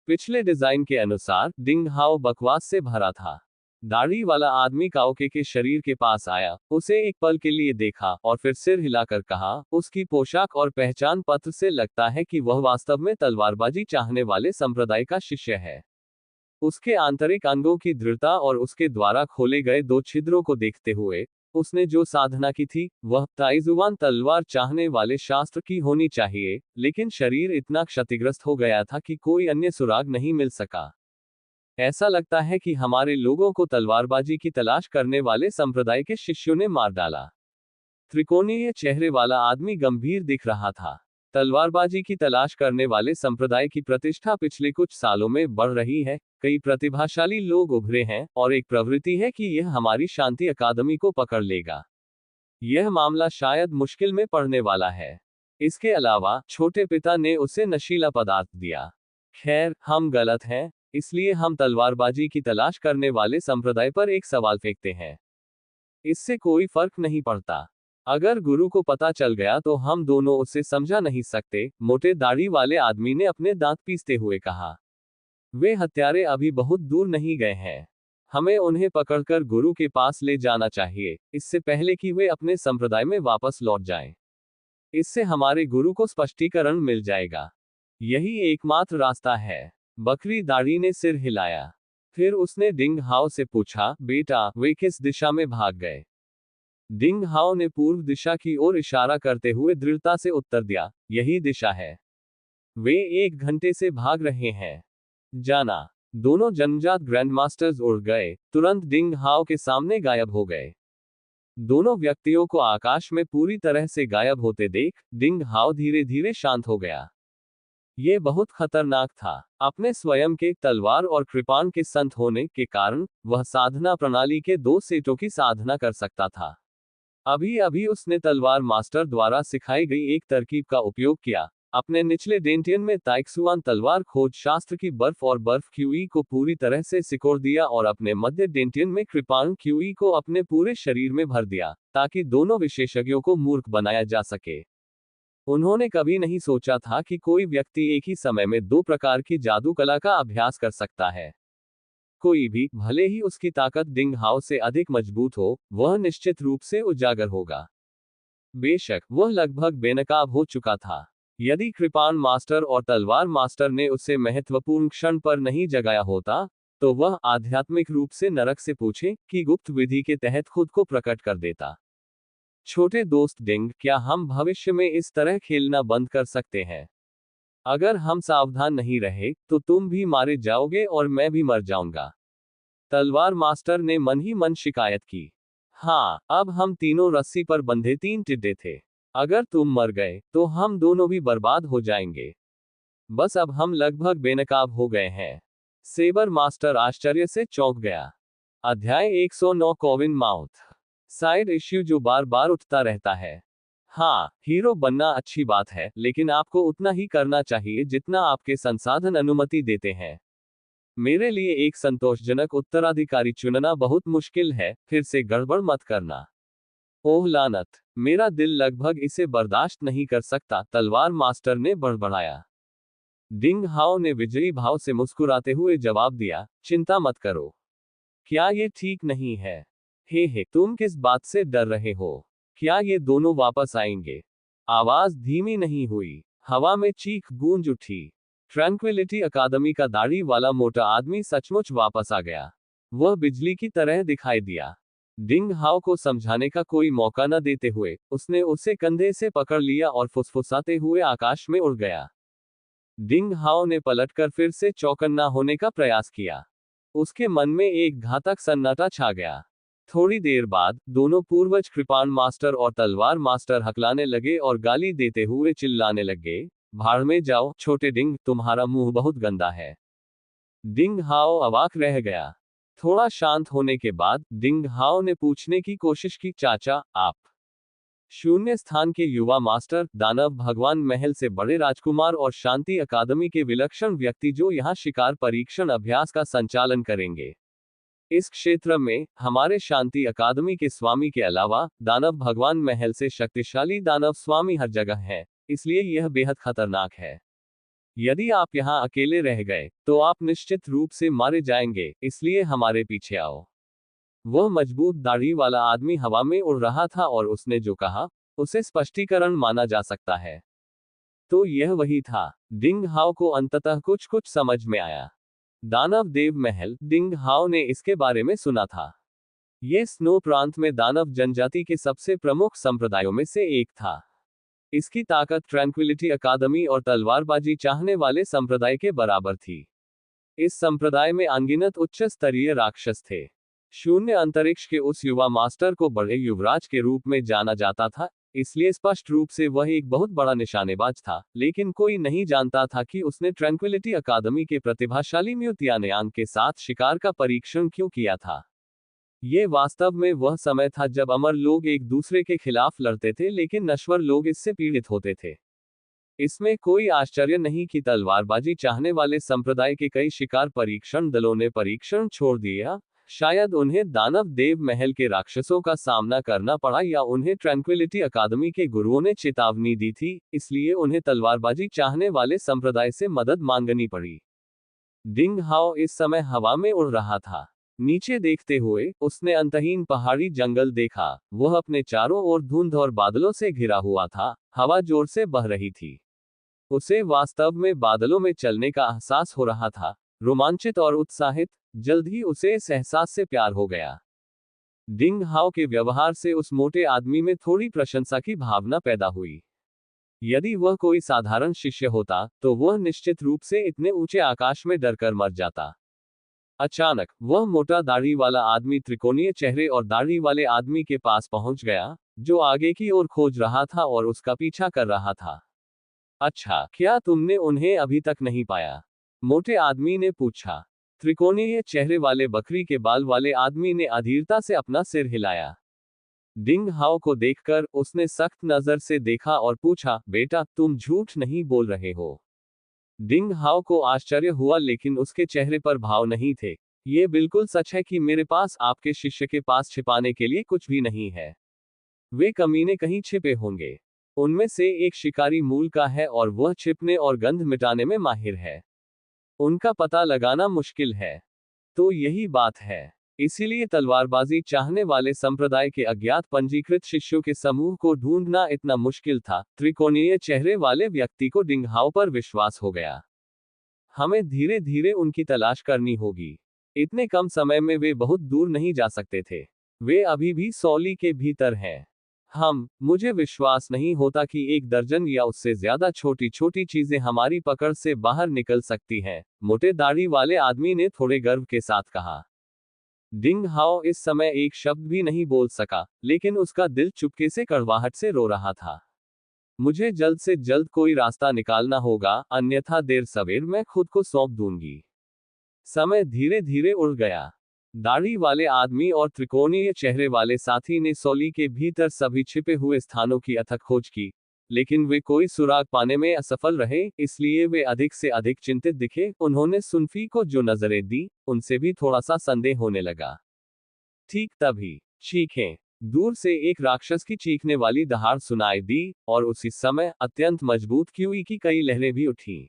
पिछले डिजाइन के अनुसार डिंग हाओ बकवास से भरा था। दाढ़ी वाला आदमी काओके के शरीर के पास आया, उसे एक पल के लिए देखा और फिर सिर हिलाकर कहा, उसकी पोशाक और पहचान पत्र से लगता है कि वह वास्तव में तलवारबाजी चाहने वाले संप्रदाय का शिष्य है। उसके आंतरिक अंगों की दृढ़ता और उसके द्वारा खोले गए दो छिद्रों को देखते हुए, उसने जो साधना की थी, वह ताइजुआन तलवार चाहने वाले शास्त्र की होनी चाहिए, लेकिन शरीर इतना क्षतिग्रस्त हो गया था कि कोई अन्य सुराग नहीं मिल सका। ऐसा लगता है कि हमारे लोगों को तलवारबाजी की तलाश करने वाले संप्रदाय के शिष्यों ने मार डाला। त्रिकोणीय चेहरे वाला आदमी गंभीर दिख रहा था। तलवारबाजी की तलाश करने वाले संप्रदाय की प्रतिष्ठा पिछले कुछ सालों में बढ़ रही है, कई प्रतिभाशाली लोग उभरे हैं, और एक प्रवृत्ति है कि यह हमारी शांति अकादमी को पकड़ लेगा। यह मामला शायद मुश्किल में पड़ने वाला है। इसके अलावा छोटे पिता ने उसे नशीला पदार्थ दिया। खैर, हम गलत हैं, इसलिए हम तलवारबाजी की तलाश करने वाले संप्रदाय पर एक सवाल फेंकते हैं। इससे कोई फर्क नहीं पड़ता। अगर गुरु को पता चल गया तो हम दोनों उसे समझा नहीं सकते, मोटे दाढ़ी वाले आदमी ने अपने दांत पीसते हुए कहा। वे हत्यारे अभी बहुत दूर नहीं गए हैं। हमें उन्हें पकड़कर गुरु के पास ले जाना चाहिए, इससे पहले कि वे अपने संप्रदाय में वापस लौट जाएं। इससे हमारे गुरु को स्पष्टीकरण मिल जाएगा। यही एकमात्र रास्ता है। बकरी दाढ़ी ने सिर हिलाया। फिर उसने डिंग हाओ से पूछा, बेटा, वे किस दिशा में भाग गए? डिंग हाओ ने पूर्व दिशा की ओर इशारा करते हुए दृढ़ता से उत्तर दिया, यही दिशा है। वे 1 घंटे से भाग रहे हैं। जाना। दोनों जन्मजात ग्रैंडमास्टर्स उड़ गए, तुरंत डिंग हाओ के सामने गायब हो गए। दोनों व्यक्तियों को आकाश में पूरी तरह से गायब होते देख डिंग हाओ धीरे धीरे शांत हो गया। ये बहुत खतरनाक था। अपने स्वयं के तलवार और कृपाण के संत होने के कारण वह साधना प्रणाली के 2 सेटों की साधना कर सकता था। अभी अभी उसने तलवार मास्टर द्वारा सिखाई गई एक तरकीब का उपयोग किया। अपने निचले डेंटियन में ताइक्सुआन तलवार खोज शास्त्र की बर्फ और बर्फ क्यूई को पूरी तरह से सिकोड़ दिया और अपने मध्य डेंटियन में कृपाण क्यूई को अपने पूरे शरीर में भर दिया, ताकि दोनों विशेषज्ञों को मूर्ख बनाया जा सके। उन्होंने कभी नहीं सोचा था कि कोई व्यक्ति एक ही समय में 2 प्रकार की जादू कला का अभ्यास कर सकता है। कोई भी, भले ही उसकी ताकत डिंग हाओ से अधिक मजबूत हो, वह निश्चित रूप से उजागर होगा। बेशक वह लगभग बेनकाब हो चुका था। यदि कृपाण मास्टर और तलवार मास्टर ने उसे महत्वपूर्ण क्षण पर नहीं जगाया होता, तो वह आध्यात्मिक रूप से नरक से पूछे कि गुप्त विधि के तहत खुद को प्रकट कर देता। छोटे दोस्त डिंग, क्या हम भविष्य में इस तरह खेलना बंद कर सकते हैं? अगर हम सावधान नहीं रहे, तो तुम भी मारे जाओगे और मैं भी मर जाऊंगा। तलवार मास्टर ने मन ही मन शिकायत की। हाँ, अब हम तीनों रस्सी पर बंधे 3 टिड्डे थे। अगर तुम मर गए, तो हम दोनों भी बर्बाद हो जाएंगे। बस अब हम लगभग बेनकाब हो गए हैं। सेबर मास्टर आश्चर्य से चौंक गया। अध्याय 109 कोविन माउथ। साइड इश्यू जो बार बार उठता रहता है। हाँ, हीरो बनना अच्छी बात है, लेकिन आपको उतना ही करना चाहिए जितना आपके संसाधन अनुमति देते हैं। मेरे लिए एक संतोषजनक उत्तराधिकारी चुनना बहुत मुश्किल है, फिर से गड़बड़ मत करना। ओह लानत, मेरा दिल लगभग इसे बर्दाश्त नहीं कर सकता, तलवार मास्टर ने बड़बड़ाया। डिंग हाओ ने विजयी भाव से मुस्कुराते हुए जवाब दिया, चिंता मत करो। क्या ये ठीक नहीं है? हे, तुम किस बात से डर रहे हो? क्या ये दोनों वापस आएंगे? आवाज धीमी नहीं हुई। हवा में चीख गूंज उठी। ट्रैंक्विलिटी अकादमी का दाढ़ी वाला मोटा आदमी सचमुच वापस आ गया। वह बिजली की तरह दिखाई दिया। डिंग हाओ को समझाने का कोई मौका न देते हुए उसने उसे कंधे से पकड़ लिया और फुसफुसाते हुए आकाश में उड़ गया। डिंग हाओ ने पलटकर फिर से चौकन्ना होने का प्रयास किया। उसके मन में एक घातक सन्नाटा छा गया। थोड़ी देर बाद दोनों पूर्वज कृपाण मास्टर और तलवार मास्टर हकलाने लगे और गाली देते हुए चिल्लाने लगे, भाड़ में जाओ छोटे डिंग, तुम्हारा मुंह बहुत गंदा है। डिंग हाओ अवाक रह गया। थोड़ा शांत होने के बाद डिंग हाओ ने पूछने की कोशिश की, चाचा, आप शून्य स्थान के युवा मास्टर, दानव भगवान महल से बड़े राजकुमार और शांति अकादमी के विलक्षण व्यक्ति जो यहाँ शिकार परीक्षण अभ्यास का संचालन करेंगे। इस क्षेत्र में हमारे शांति अकादमी के स्वामी के अलावा दानव भगवान महल से शक्तिशाली दानव स्वामी हर जगह है, इसलिए यह बेहद खतरनाक है। यदि आप यहाँ अकेले रह गए तो आप निश्चित रूप से मारे जाएंगे, इसलिए हमारे पीछे आओ। वह मजबूत दाढ़ी वाला आदमी हवा में उड़ रहा था और उसने जो कहा उसे स्पष्टीकरण माना जा सकता है। तो यह वही था। डिंग हाओ को अंततः कुछ कुछ समझ में आया। दानव देव महल, डिंग हाओ ने इसके बारे में सुना था। यह स्नो प्रांत में दानव जनजाति के सबसे प्रमुख संप्रदायों में से एक था। इसकी ताकत ट्रैंक्विलिटी अकादमी और तलवारबाजी चाहने वाले संप्रदाय के बराबर थी। इस संप्रदाय में अनगिनत उच्च स्तरीय राक्षस थे। शून्य अंतरिक्ष के उस युवा मास्टर को बड़े युवराज के रूप में जाना जाता था, इसलिए स्पष्ट रूप से वह एक बहुत बड़ा निशानेबाज था, लेकिन कोई नहीं जानता था कि उसने ट्रैंक्विलिटी अकादमी के प्रतिभाशाली म्यूतियानयांग के साथ शिकार का परीक्षण क्यों किया था। ये वास्तव में वह समय था जब अमर लोग एक दूसरे के खिलाफ लड़ते थे, लेकिन नश्वर लोग इससे पीड़ित होते थे। इसमें कोई आश्चर्य नहीं कि तलवारबाजी चाहने वाले संप्रदाय के कई शिकार परीक्षण दलों ने परीक्षण छोड़ दिया। शायद उन्हें दानव देव महल के राक्षसों का सामना करना पड़ा, या उन्हें ट्रैंक्विलिटी अकादमी के गुरुओं ने चेतावनी दी थी, इसलिए उन्हें तलवारबाजी चाहने वाले संप्रदाय से मदद मांगनी पड़ी। डिंग हाओ इस समय हवा में उड़ रहा था। नीचे देखते हुए उसने अंतहीन पहाड़ी जंगल देखा। वह अपने चारों ओर धुंध और बादलों से घिरा हुआ था। हवा जोर से बह रही थी। उसे वास्तव में बादलों में चलने का एहसास हो रहा था। रोमांचित और उत्साहित, जल्द ही उसे इस एहसास से प्यार हो गया। डिंग हाओ के व्यवहार से उस मोटे आदमी में थोड़ी प्रशंसा की भावना पैदा हुई। यदि वह कोई साधारण शिष्य होता तो वह निश्चित रूप से इतने ऊंचे आकाश में डरकर मर जाता। अचानक वह मोटा दाढ़ी वाला आदमी त्रिकोणीय चेहरे और दाढ़ी वाले आदमी के पास पहुंच गया, जो आगे की ओर खोज रहा था और उसका पीछा कर रहा था। अच्छा, क्या तुमने उन्हें अभी तक नहीं पाया? मोटे आदमी ने पूछा। त्रिकोणीय चेहरे वाले बकरी के बाल वाले आदमी ने अधीरता से अपना सिर हिलाया। डिंग हाओ को देखकर उसने सख्त नजर से देखा और पूछा, बेटा, तुम झूठ नहीं बोल रहे हो? डिंग हाओ को आश्चर्य हुआ, लेकिन उसके चेहरे पर भाव नहीं थे। ये बिल्कुल सच है कि मेरे पास आपके शिष्य के पास छिपाने के लिए कुछ भी नहीं है। वे कमीने कहीं छिपे होंगे। उनमें से एक शिकारी मूल का है और वह छिपने और गंध मिटाने में माहिर है। उनका पता लगाना मुश्किल है। तो यही बात है। इसीलिए तलवारबाजी चाहने वाले संप्रदाय के अज्ञात पंजीकृत शिष्यों के समूह को ढूंढना इतना मुश्किल था। त्रिकोणीय चेहरे वाले व्यक्ति को डिंग हाओ पर विश्वास हो गया। हमें धीरे धीरे उनकी तलाश करनी होगी। इतने कम समय में वे बहुत दूर नहीं जा सकते थे। वे अभी भी सौली के भीतर हैं। मुझे विश्वास नहीं होता कि एक दर्जन या उससे ज्यादा छोटी छोटी चीजें हमारी पकड़ से बाहर निकल सकती हैं, मोटे दाढ़ी वाले आदमी ने थोड़े गर्व के साथ कहा। डिंग हाओ इस समय एक शब्द भी नहीं बोल सका, लेकिन उसका दिल चुपके से कड़वाहट से रो रहा था। मुझे जल्द से जल्द कोई रास्ता निकालना होगा, अन्यथा देर सवेर मैं खुद को सौंप दूंगी। समय धीरे धीरे उड़ गया। दाढ़ी वाले आदमी और त्रिकोणीय चेहरे वाले साथी ने सौली के भीतर सभी छिपे हुए स्थानों की अथक खोज की, लेकिन वे कोई सुराग पाने में असफल रहे, इसलिए वे अधिक से अधिक चिंतित दिखे। उन्होंने सुनफी को जो नजरें दी, उनसे भी थोड़ा सा संदेह होने लगा। ठीक तभी चीखें, दूर से एक राक्षस की चीखने वाली दहाड़ सुनाई दी, और उसी समय अत्यंत मजबूत क्यूई की कई लहरें भी उठी।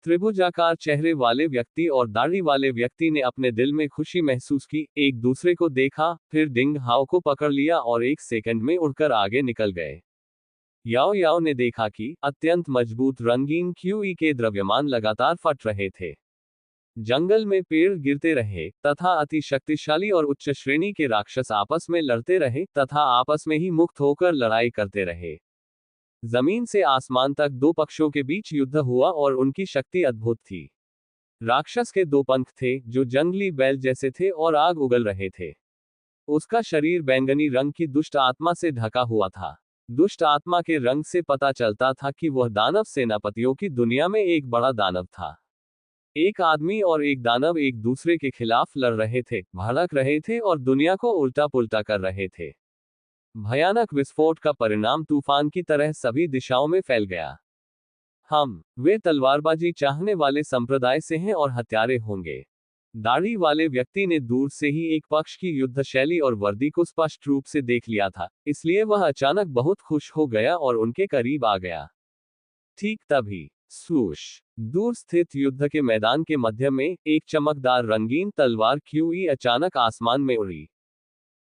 त्रिभुजाकार चेहरे वाले व्यक्ति और दाढ़ी वाले व्यक्ति ने अपने दिल में खुशी महसूस की, एक दूसरे को देखा, फिर डिंग हाओ को पकड़ लिया और 1 सेकंड में उड़कर आगे निकल गए। याओ याओ ने देखा कि अत्यंत मजबूत रंगीन क्यूई के द्रव्यमान लगातार फट रहे थे। जंगल में पेड़ गिरते रहे तथा अति शक्तिशाली और उच्च श्रेणी के राक्षस आपस में लड़ते रहे तथा आपस में ही मुक्त होकर लड़ाई करते रहे। जमीन से आसमान तक दो पक्षों के बीच युद्ध हुआ और उनकी शक्ति अद्भुत थी। राक्षस के 2 पंख थे जो जंगली बैल जैसे थे और आग उगल रहे थे। उसका शरीर बैंगनी रंग की दुष्ट आत्मा से ढका हुआ था। दुष्ट आत्मा के रंग से पता चलता था कि वह दानव सेनापतियों की दुनिया में एक बड़ा दानव था। एक आदमी और एक दानव एक दूसरे के खिलाफ लड़ रहे थे, भड़क रहे थे और दुनिया को उल्टा पुल्टा कर रहे थे। भयानक विस्फोट का परिणाम तूफान की तरह सभी दिशाओं में फैल गया। वे तलवारबाजी चाहने वाले संप्रदाय से हैं और हत्यारे होंगे। दाढ़ी वाले व्यक्ति ने दूर से ही एक पक्ष की युद्ध शैली और वर्दी को स्पष्ट रूप से देख लिया था, इसलिए वह अचानक बहुत खुश हो गया और उनके करीब आ गया। ठीक तभी स्वूश, दूर स्थित युद्ध के मैदान के मध्य में एक चमकदार रंगीन तलवार क्यूई अचानक आसमान में उड़ी।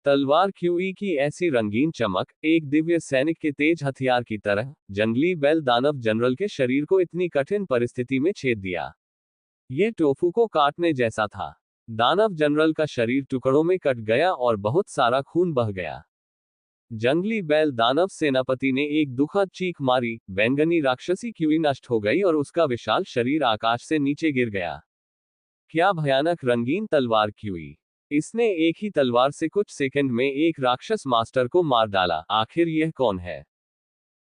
तलवार क्यूई की ऐसी रंगीन चमक, एक दिव्य सैनिक के तेज हथियार की तरह, जंगली बैल दानव जनरल के शरीर को इतनी कठिन परिस्थिति में छेद दिया। ये टोफू को काटने जैसा था। दानव जनरल का शरीर टुकड़ों में कट गया और बहुत सारा खून बह गया। जंगली बैल दानव सेनापति ने एक दुखद चीख मारी, बैंगनी राक्षसी क्यूई नष्ट हो गई और उसका विशाल शरीर आकाश से नीचे गिर गया। क्या भयानक रंगीन तलवार क्यूई! इसने एक ही तलवार से कुछ सेकंड में एक राक्षस मास्टर को मार डाला। आखिर यह कौन है?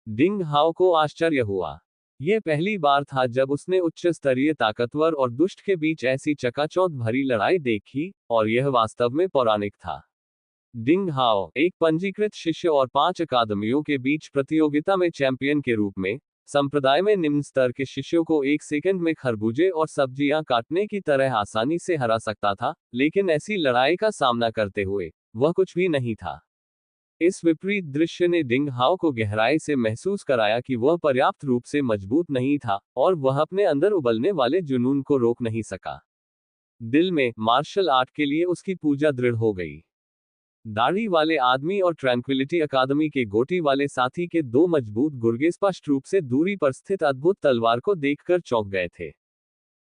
डिंग हाओ को आश्चर्य हुआ। यह पहली बार था जब उसने उच्च स्तरीय ताकतवर और दुष्ट के बीच ऐसी चकाचौंध भरी लड़ाई देखी, और यह वास्तव में पौराणिक था। डिंग हाओ, एक पंजीकृत शिष्य और 5 अकादमियों के बीच प्रतियोगिता में चैंपियन के रूप में, संप्रदाय में निम्न स्तर के शिष्यों को 1 सेकंड में खरबूजे और सब्जियां काटने की तरह आसानी से हरा सकता था, लेकिन ऐसी लड़ाई का सामना करते हुए वह कुछ भी नहीं था। इस विपरीत दृश्य ने डिंग हाओ को गहराई से महसूस कराया कि वह पर्याप्त रूप से मजबूत नहीं था और वह अपने अंदर उबलने वाले जुनून को रोक नहीं सका। दिल में मार्शल आर्ट के लिए उसकी पूजा दृढ़ हो गई। दाढ़ी वाले आदमी और ट्रैंक्विलिटी अकादमी के गोटी वाले साथी के 2 मजबूत गुर्गे स्पष्ट रूप से दूरी पर स्थित अद्भुत तलवार को देखकर चौंक गए थे।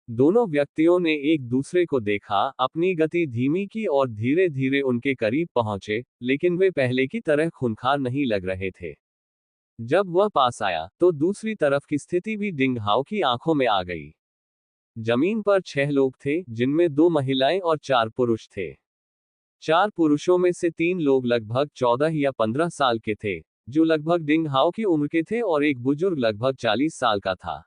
दोनों व्यक्तियों ने एक दूसरे को देखा, अपनी गति धीमी की और धीरे धीरे उनके करीब पहुंचे, लेकिन वे पहले की तरह खूंखार नहीं लग रहे थे। जब वह पास आया तो दूसरी तरफ की स्थिति भी डिंग हाओ की आंखों में आ गई। जमीन पर 6 लोग थे, जिनमें 2 महिलाएं और 4 पुरुष थे। 4 पुरुषों में से 3 लोग लगभग 14 या 15 साल के थे, जो लगभग डिंग हाओ की उम्र के थे, और एक बुजुर्ग लगभग 40 साल का था।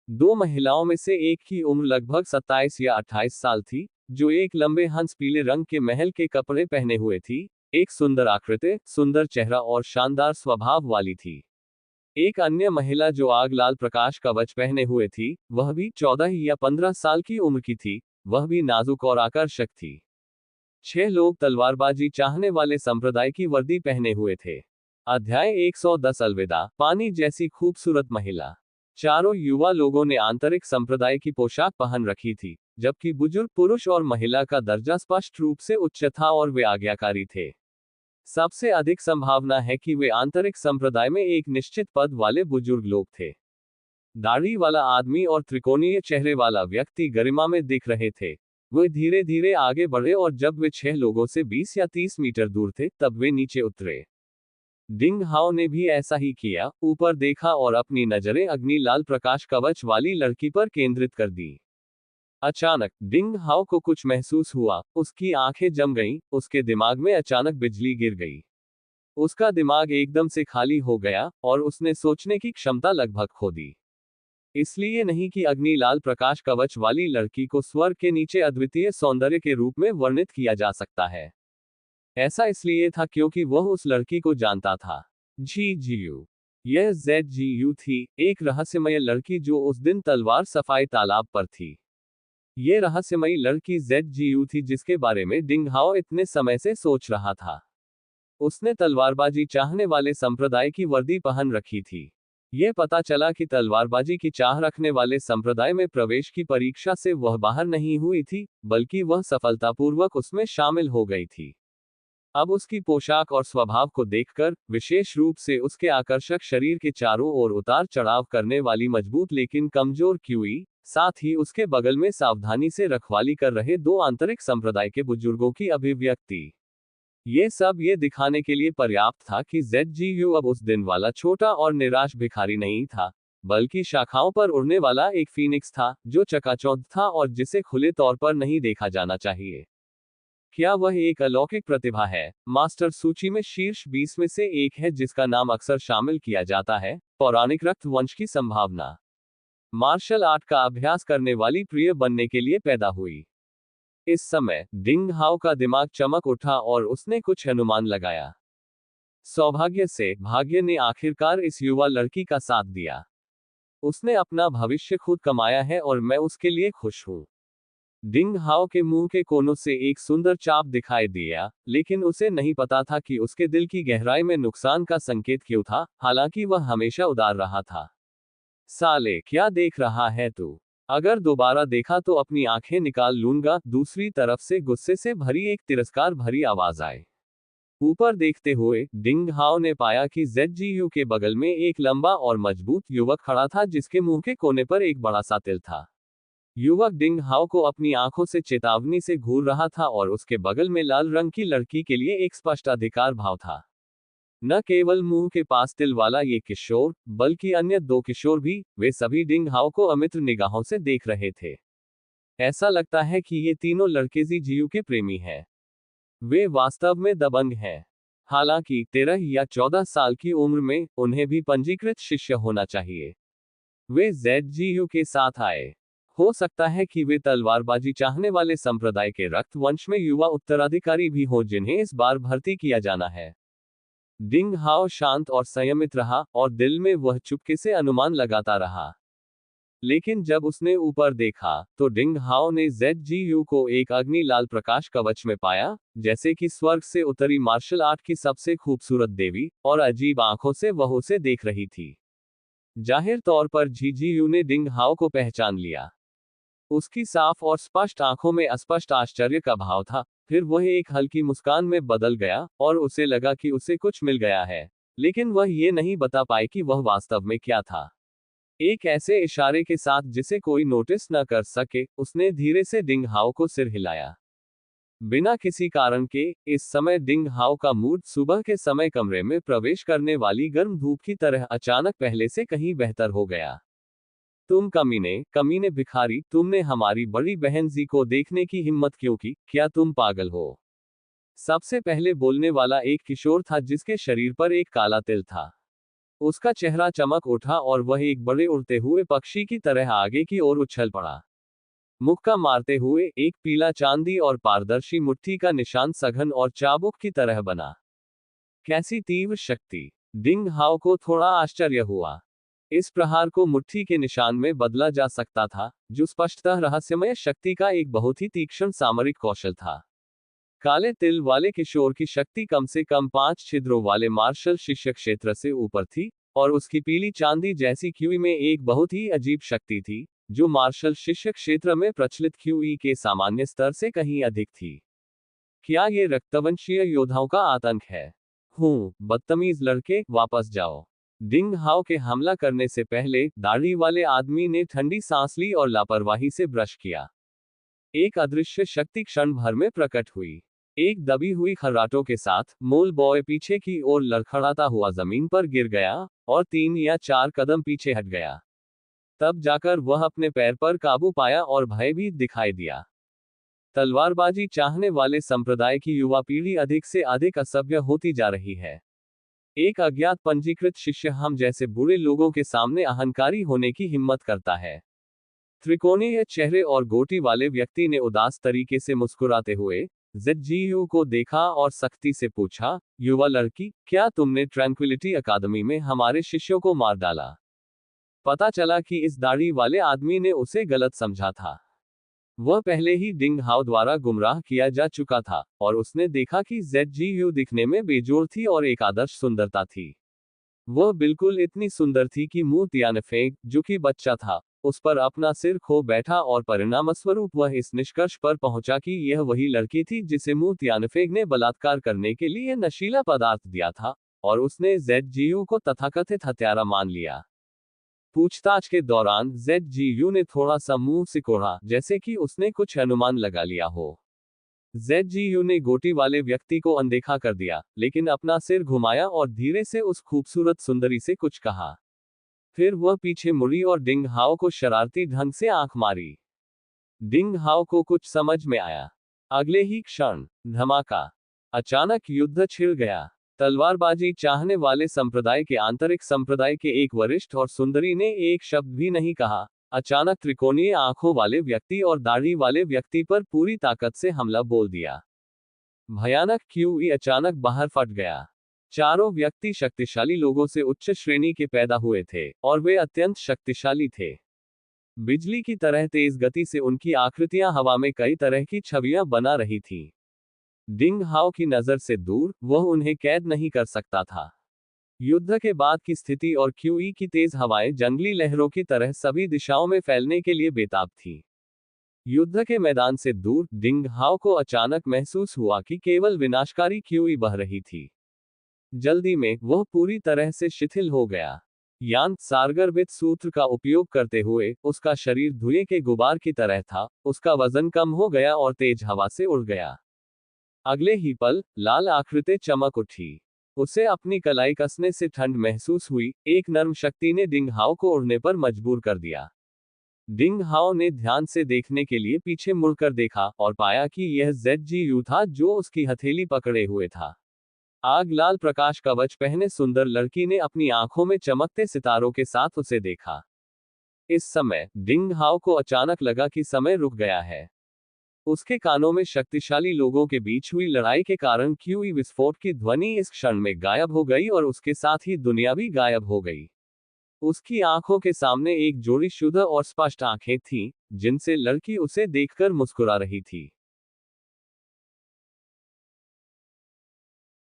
2 महिलाओं में से एक की उम्र लगभग 27 या 28 साल थी, जो एक लंबे हंस पीले रंग के महल के कपड़े पहने हुए थी, एक सुंदर आकृति, सुंदर चेहरा और शानदार स्वभाव वाली थी। एक अन्य महिला जो आग लाल प्रकाश कवच पहने हुए थी, वह भी 14 या 15 साल की उम्र की थी, वह भी नाजुक और आकर्षक थी। 6 लोग तलवारबाजी चाहने वाले संप्रदाय की वर्दी पहने हुए थे। अध्याय 110 अलविदा, पानी जैसी खूबसूरत महिला। चारों युवा लोगों ने आंतरिक संप्रदाय की पोशाक पहन रखी थी, जबकि बुजुर्ग पुरुष और महिला का दर्जा स्पष्ट रूप से उच्च था और वे आज्ञाकारी थे। सबसे अधिक संभावना है कि वे आंतरिक संप्रदाय में एक निश्चित पद वाले बुजुर्ग लोग थे। दाढ़ी वाला आदमी और त्रिकोणीय चेहरे वाला व्यक्ति गरिमा में दिख रहे थे। वे धीरे धीरे आगे बढ़े और जब वे 6 लोगों से 20 या 30 मीटर दूर थे, तब वे नीचे उतरे। डिंग हाओ ने भी ऐसा ही किया, ऊपर देखा और अपनी नजरें अग्नि लाल प्रकाश कवच वाली लड़की पर केंद्रित कर दी। अचानक डिंग हाओ को कुछ महसूस हुआ, उसकी आंखें जम गईं, उसके दिमाग में अचानक बिजली गिर गई। उसका दिमाग एकदम से खाली हो गया और उसने सोचने की क्षमता लगभग खो दी। इसलिए नहीं कि अग्नि लाल प्रकाश कवच वाली लड़की को स्वर्ग के नीचे अद्वितीय सौंदर्य के रूप में वर्णित किया जा सकता है। ऐसा इसलिए था क्योंकि वह उस लड़की को जानता था। जीजीयू, यह ZGU थी, एक रहस्यमय लड़की जो उस दिन तलवार सफाई तालाब पर थी। ये रहस्यमयी लड़की ZGU थी जिसके बारे में डिंग हाओ इतने समय से सोच रहा था। उसने तलवारबाजी चाहने वाले संप्रदाय की वर्दी पहन रखी थी। ये पता चला कि तलवारबाजी की चाह रखने वाले संप्रदाय में प्रवेश की परीक्षा से वह बाहर नहीं हुई थी, बल्कि वह सफलतापूर्वक उसमें शामिल हो गई थी। अब उसकी पोशाक और स्वभाव को देखकर, विशेष रूप से उसके आकर्षक शरीर के चारों ओर उतार चढ़ाव करने वाली मजबूत लेकिन कमजोर क्यूई, साथ ही उसके बगल में सावधानी से रखवाली कर रहे दो आंतरिक संप्रदाय के बुजुर्गों की अभिव्यक्ति, ये सब ये दिखाने के लिए पर्याप्त था कि ZGU अब उस दिन वाला छोटा और निराश भिखारी नहीं था, बल्कि शाखाओं पर उड़ने वाला एक फीनिक्स था, जो चकाचौंध था और जिसे खुले तौर पर नहीं देखा जाना चाहिए। क्या वह एक अलौकिक प्रतिभा है? मास्टर सूची में शीर्ष 20 में से एक है जिसका नाम अक्सर शामिल किया जाता है, पौराणिक रक्त वंश की संभावना। मार्शल आर्ट का अभ्यास करने वाली प्रिय बनने के लिए पैदा हुई। इस समय डिंग हाओ का दिमाग चमक उठा और उसने कुछ अनुमान लगाया। सौभाग्य से भाग्य ने आखिरकार इस युवा लड़की का साथ दिया। उसने अपना भविष्य खुद कमाया है और मैं उसके लिए खुश हूं। डिंग हाओ के मुंह के कोनों से एक सुंदर चाप दिखाई दिया, लेकिन उसे नहीं पता था कि उसके दिल की गहराई में नुकसान का संकेत क्यों था, हालांकि वह हमेशा उदार रहा था। साले, क्या देख रहा है तू? अगर दोबारा देखा तो अपनी आंखें निकाल लूंगा। दूसरी तरफ से गुस्से से भरी एक तिरस्कार भरी आवाज आए। ऊपर देखते हुए डिंग हाओ ने पाया कि ZGU के बगल में एक लंबा और मजबूत युवक खड़ा था जिसके मुंह के कोने पर एक बड़ा सा तिल था। युवक डिंग हाओ को अपनी आंखों से चेतावनी से घूर रहा था और उसके बगल में लाल रंग की लड़की के लिए एक स्पष्ट अधिकार भाव था। न केवल मुंह के पास तिल वाला ये किशोर, बल्कि अन्य दो किशोर भी, वे सभी डिंग हाओ को अमित्र निगाहों से देख रहे थे। ऐसा लगता है कि ये तीनों लड़के ZGU के प्रेमी हैं। वे वास्तव में दबंग हैं। हालांकि 13 या 14 साल की उम्र में उन्हें भी पंजीकृत शिष्य होना चाहिए। वे ZGU के साथ आए। हो सकता है कि वे तलवारबाजी चाहने वाले संप्रदाय के रक्त वंश में युवा उत्तराधिकारी भी हों जिन्हें इस बार भर्ती किया जाना है। डिंग हाओ शांत और संयमित रहा और दिल में वह चुपके से अनुमान लगाता रहा। लेकिन जब उसने ऊपर देखा तो डिंग हाओ ने ZGU को एक अग्नि लाल प्रकाश कवच में पाया, जैसे कि स्वर्ग से उतरी मार्शल आर्ट की सबसे खूबसूरत देवी, और अजीब आंखों से वह उसे देख रही थी। जाहिर तौर पर ZGU ने डिंग हाओ को पहचान लिया। उसकी साफ और स्पष्ट आंखों में अस्पष्ट आश्चर्य का भाव था, फिर वह एक हल्की मुस्कान में बदल गया और उसे लगा कि उसे कुछ मिल गया है, लेकिन वह ये नहीं बता पाई कि वह वास्तव में क्या था। एक ऐसे इशारे के साथ जिसे कोई नोटिस न कर सके, उसने धीरे से डिंग हाओ को सिर हिलाया। बिना किसी कारण के, इस समय डिंग हाओ का मूड सुबह के समय कमरे में प्रवेश करने वाली गर्म धूप की तरह अचानक पहले से कहीं बेहतर हो गया। तुम कमीने भिखारी, तुमने हमारी बड़ी बहन जी को देखने की हिम्मत क्यों की? क्या तुम पागल हो? सबसे पहले बोलने वाला एक किशोर था जिसके शरीर पर एक काला तिल था। उसका चेहरा चमक उठा और वह एक बड़े उड़ते हुए पक्षी की तरह आगे की ओर उछल पड़ा। मुक्का मारते हुए एक पीला चांदी और पारदर्शी मुट्ठी का निशान सघन और चाबुक की तरह बना। कैसी तीव्र शक्ति! डिंग हाओ को थोड़ा आश्चर्य हुआ। इस प्रहार को मुट्ठी के निशान में बदला जा सकता था, जो स्पष्टतः रहस्यमय शक्ति का एक बहुत ही तीक्ष्ण सामरिक कौशल था। काले तिल वाले किशोर की शक्ति कम से कम 5 छिद्रों वाले मार्शल शिष्य क्षेत्र से ऊपर थी, और उसकी पीली चांदी जैसी क्यूई में एक बहुत ही अजीब शक्ति थी, जो मार्शल शिष्य क्षेत्र में प्रचलित क्यूई के सामान्य स्तर से कहीं अधिक थी। क्या ये रक्तवंशीय योद्धाओं का आतंक है? बदतमीज लड़के, वापस जाओ। डिंग हाओ के हमला करने से पहले दाढ़ी वाले आदमी ने ठंडी सांस ली और लापरवाही से ब्रश किया। एक अदृश्य शक्ति क्षण भर में प्रकट हुई। एक दबी हुई खर्राटों के साथ मोल बॉय पीछे की ओर लड़खड़ाता हुआ जमीन पर गिर गया और 3 या 4 कदम पीछे हट गया। तब जाकर वह अपने पैर पर काबू पाया और भयभीत दिखाई दिया। तलवारबाजी चाहने वाले संप्रदाय की युवा पीढ़ी अधिक से अधिक असभ्य होती जा रही है। एक अज्ञात पंजीकृत शिष्य हम जैसे बुरे लोगों के सामने अहंकारी होने की हिम्मत करता है। त्रिकोणीय चेहरे और गोटी वाले व्यक्ति ने उदास तरीके से मुस्कुराते हुए ZGU को देखा और सख्ती से पूछा, युवा लड़की, क्या तुमने ट्रैंक्विलिटी अकादमी में हमारे शिष्यों को मार डाला? पता चला कि इस दाढ़ी वाले आदमी ने उसे गलत समझा था। वह पहले ही डिंग हाओ द्वारा गुमराह किया जा चुका था, और उसने देखा कि ZGU दिखने में बेजोड़ थी और एक आदर्श सुंदरता थी। वह बिल्कुल इतनी सुंदर थी कि मूर्तियानफेग, जो कि बच्चा था, उस पर अपना सिर खो बैठा और परिणामस्वरूप वह इस निष्कर्ष पर पहुंचा कि यह वही लड़की थी जिसे मूर्तियानफेग ने बलात्कार करने के लिए नशीला पदार्थ दिया था, और उसने जेडजीयू को तथाकथित हत्यारा मान लिया। पूछताछ के दौरान जेडजीयू ने थोड़ा सा मुंह सिकोड़ा, जैसे कि उसने कुछ अनुमान लगा लिया हो। जेडजीयू ने गोटी वाले व्यक्ति को अनदेखा कर दिया, लेकिन अपना सिर घुमाया और धीरे से उस खूबसूरत सुंदरी से कुछ कहा। फिर वह पीछे मुड़ी और डिंग हाओ को शरारती ढंग से आंख मारी। डिंग हाओ को कुछ समझ में आया। अगले ही क्षण धमाका, अचानक युद्ध छिड़ गया। तलवारबाजी चाहने वाले संप्रदाय के आंतरिक संप्रदाय के एक वरिष्ठ और सुंदरी ने एक शब्द भी नहीं कहा, अचानक त्रिकोणीय आंखों वाले व्यक्ति और दाढ़ी वाले व्यक्ति पर पूरी ताकत से हमला बोल दिया। भयानक क्यूई अचानक बाहर फट गया। चारों व्यक्ति शक्तिशाली लोगों से उच्च श्रेणी के पैदा हुए थे, और वे अत्यंत शक्तिशाली थे। बिजली की तरह तेज गति से उनकी आकृतियां हवा में कई तरह की छवियां बना रही थी। डिंग हाओ की नजर से दूर, वह उन्हें कैद नहीं कर सकता था। युद्ध के बाद की स्थिति और क्यूई की तेज हवाएं जंगली लहरों की तरह सभी दिशाओं में फैलने के लिए बेताब थी। युद्ध के मैदान से दूर, डिंग हाओ को अचानक महसूस हुआ कि केवल विनाशकारी क्यूई बह रही थी। जल्दी में, वह पूरी तरह से शिथिल हो गया। यान सारगर्भित सूत्र का उपयोग करते हुए, उसका शरीर धुएं के गुबार की तरह था, उसका वजन कम हो गया और तेज हवा से उड़ गया। अगले ही पल, लाल आकृति चमक उठी। उसे अपनी कलाई कसने से ठंड महसूस हुई। एक नर्म शक्ति ने डिंग हाओ को उड़ने पर मजबूर कर दिया। डिंग हाओ ने ध्यान से देखने के लिए पीछे मुड़कर देखा और पाया कि यह जेडजीयू था जो उसकी हथेली पकड़े हुए था। आग लाल प्रकाश कवच पहने सुंदर लड़की ने अपनी आंखों में चमकते सितारों के साथ उसे देखा। इस समय डिंग हाओ को अचानक लगा कि समय रुक गया है। उसके कानों में शक्तिशाली लोगों के बीच हुई लड़ाई के कारण क्यूई विस्फोट की ध्वनि इस क्षण में गायब हो गई और उसके साथ ही दुनिया भी गायब हो गई। उसकी आंखों के सामने एक जोड़ी शुद्ध और स्पष्ट आंखें थीं, जिनसे लड़की उसे देखकर मुस्कुरा रही थी।